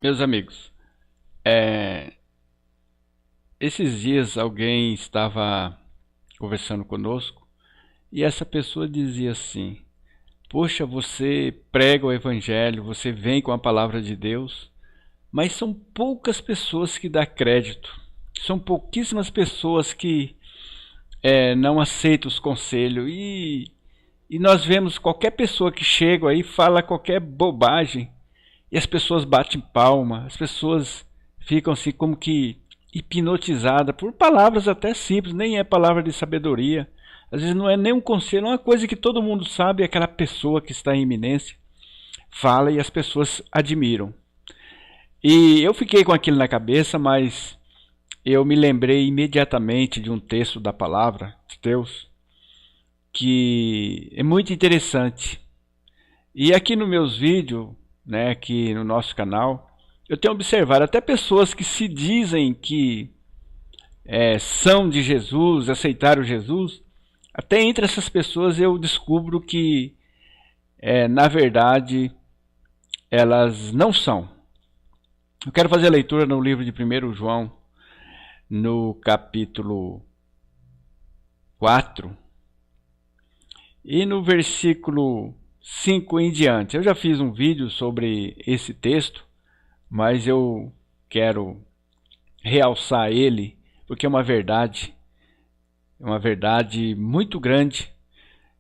Meus amigos, esses dias alguém estava conversando conosco e essa pessoa dizia assim: Poxa, você prega o Evangelho, você vem com a palavra de Deus, mas são poucas pessoas que dá crédito, são pouquíssimas pessoas que não aceitam os conselhos e nós vemos qualquer pessoa que chega aí fala qualquer bobagem e as pessoas batem palma, as pessoas ficam assim como que hipnotizadas por palavras até simples, nem é palavra de sabedoria. Às vezes não é nem um conselho, é uma coisa que todo mundo sabe, aquela pessoa que está em iminência fala e as pessoas admiram. E eu fiquei com aquilo na cabeça, mas eu me lembrei imediatamente de um texto da palavra de Deus que é muito interessante. E aqui nos meus vídeos, né, aqui no nosso canal, eu tenho observado até pessoas que se dizem que são de Jesus, aceitaram Jesus. Até entre essas pessoas eu descubro que, na verdade, elas não são. Eu quero fazer a leitura no livro de 1 João, no capítulo 4, e no versículo 5 em diante. Eu já fiz um vídeo sobre esse texto, mas eu quero realçar ele, porque é uma verdade muito grande.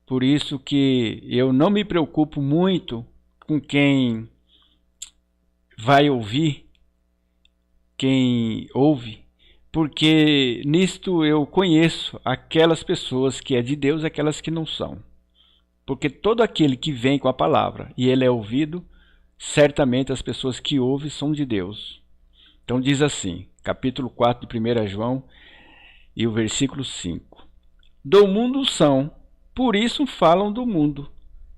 Por isso que eu não me preocupo muito com quem vai ouvir, quem ouve, porque nisto eu conheço aquelas pessoas que é de Deus e aquelas que não são. Porque todo aquele que vem com a palavra e ele é ouvido, certamente as pessoas que ouvem são de Deus. Então diz assim, capítulo 4 de 1 João e o versículo 5. Do mundo são, por isso falam do mundo,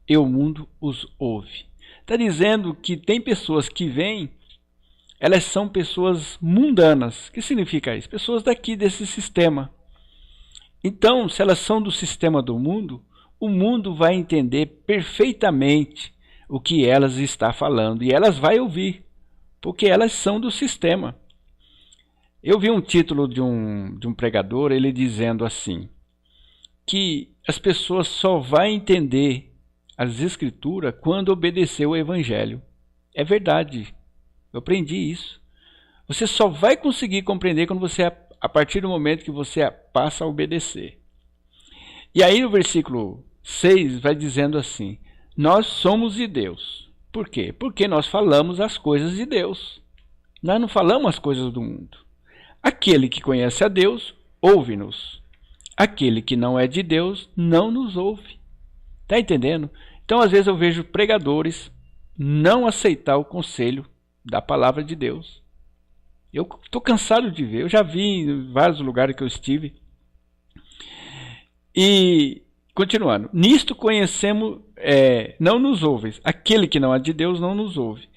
e o mundo os ouve. Está dizendo que tem pessoas que vêm, elas são pessoas mundanas. O que significa isso? Pessoas daqui desse sistema. Então, se elas são do sistema do mundo, o mundo vai entender perfeitamente o que elas estão falando e elas vão ouvir, porque elas são do sistema. Eu vi um título de um pregador, ele dizendo assim, que as pessoas só vão entender as escrituras quando obedecer o evangelho. É verdade, eu aprendi isso. Você só vai conseguir compreender quando você, a partir do momento que você passa a obedecer. E aí no versículo 6 vai dizendo assim, nós somos de Deus. Por quê? Porque nós falamos as coisas de Deus. Nós não falamos as coisas do mundo. Aquele que conhece a Deus, ouve-nos. Aquele que não é de Deus, não nos ouve. Está entendendo? Então, às vezes eu vejo pregadores não aceitar o conselho da palavra de Deus. Eu estou cansado de ver. Eu já vi em vários lugares que eu estive. E, continuando. Nisto conhecemos, não nos ouve. Aquele que não é de Deus não nos ouve.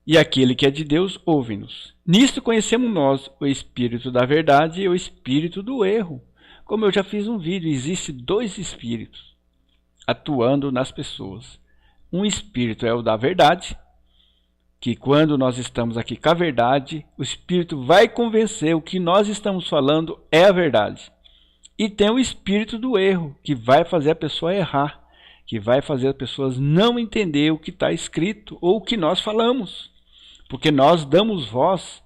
E aquele que é de Deus, ouve-nos. Nisto conhecemos nós o espírito da verdade e o espírito do erro. Como eu já fiz um vídeo, existe dois espíritos atuando nas pessoas. Um espírito é o da verdade, que quando nós estamos aqui com a verdade, o espírito vai convencer o que nós estamos falando é a verdade. E tem o espírito do erro, que vai fazer a pessoa errar, que vai fazer as pessoas não entender o que está escrito ou o que nós falamos. Porque nós damos voz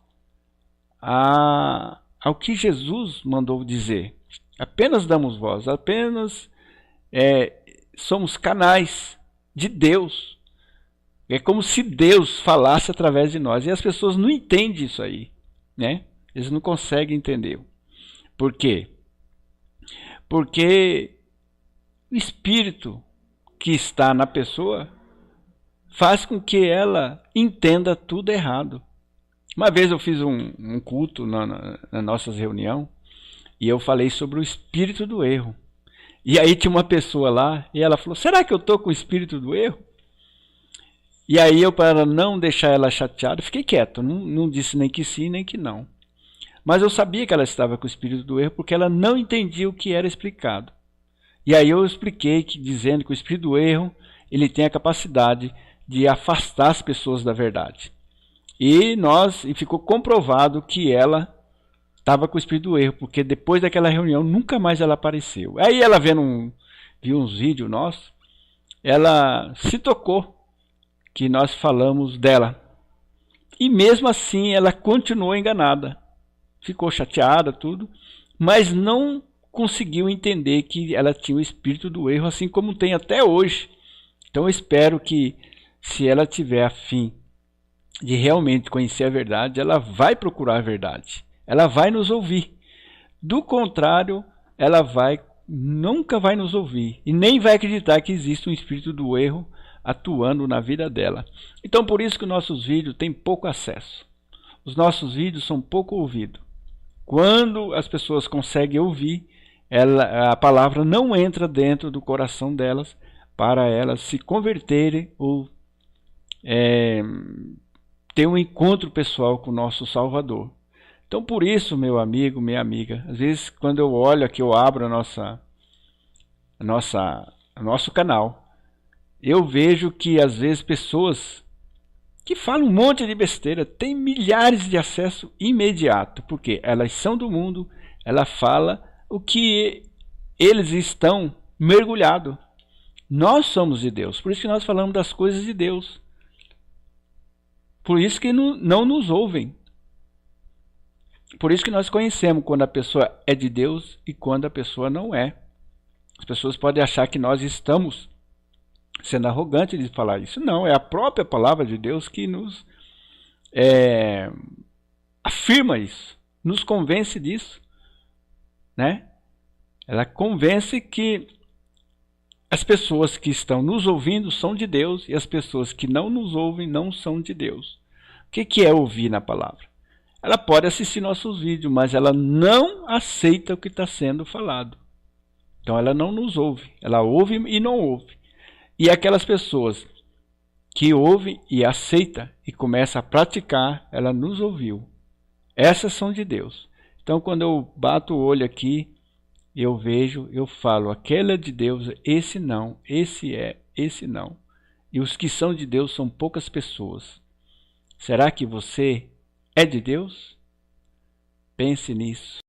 ao que Jesus mandou dizer. Apenas damos voz, apenas somos canais de Deus. É como se Deus falasse através de nós. E as pessoas não entendem isso aí, né? Eles não conseguem entender. Por quê? Porque o espírito que está na pessoa faz com que ela entenda tudo errado. Uma vez eu fiz um culto na nossa reunião e eu falei sobre o espírito do erro. E aí tinha uma pessoa lá e ela falou, será que eu estou com o espírito do erro? E aí eu, para não deixar ela chateada, fiquei quieto, não disse nem que sim, nem que não. Mas eu sabia que ela estava com o espírito do erro porque ela não entendia o que era explicado. E aí eu expliquei, dizendo que o espírito do erro ele tem a capacidade de afastar as pessoas da verdade. E ficou comprovado que ela estava com o espírito do erro, porque depois daquela reunião nunca mais ela apareceu. Aí ela viu uns vídeos nossos, ela se tocou que nós falamos dela. E mesmo assim ela continuou enganada. Ficou chateada, tudo, mas não conseguiu entender que ela tinha o espírito do erro, assim como tem até hoje. Então eu espero que, se ela tiver a fim de realmente conhecer a verdade, ela vai procurar a verdade. Ela vai nos ouvir. Do contrário, ela nunca vai nos ouvir e nem vai acreditar que existe um espírito do erro atuando na vida dela. Então por isso que nossos vídeos têm pouco acesso. Os nossos vídeos são pouco ouvidos. Quando as pessoas conseguem ouvir, a palavra não entra dentro do coração delas para elas se converterem ou ter um encontro pessoal com o nosso Salvador. Então por isso, meu amigo, minha amiga, às vezes quando eu olho aqui, eu abro nosso canal, eu vejo que às vezes pessoas que falam um monte de besteira têm milhares de acesso imediato, porque elas são do mundo, ela fala o que eles estão mergulhados. Nós somos de Deus, por isso que nós falamos das coisas de Deus. Por isso que não nos ouvem. Por isso que nós conhecemos quando a pessoa é de Deus e quando a pessoa não é. As pessoas podem achar que nós estamos sendo arrogantes de falar isso. Não, é a própria palavra de Deus que nos afirma isso, nos convence disso, né? Ela convence que as pessoas que estão nos ouvindo são de Deus e as pessoas que não nos ouvem não são de Deus. O que é ouvir na palavra? Ela pode assistir nossos vídeos, mas ela não aceita o que está sendo falado. Então ela não nos ouve, ela ouve e não ouve. E aquelas pessoas que ouvem e aceitam e começam a praticar, ela nos ouviu. Essas são de Deus. Então quando eu bato o olho aqui, eu vejo, eu falo, aquele é de Deus, esse não, esse não. E os que são de Deus são poucas pessoas. Será que você é de Deus? Pense nisso.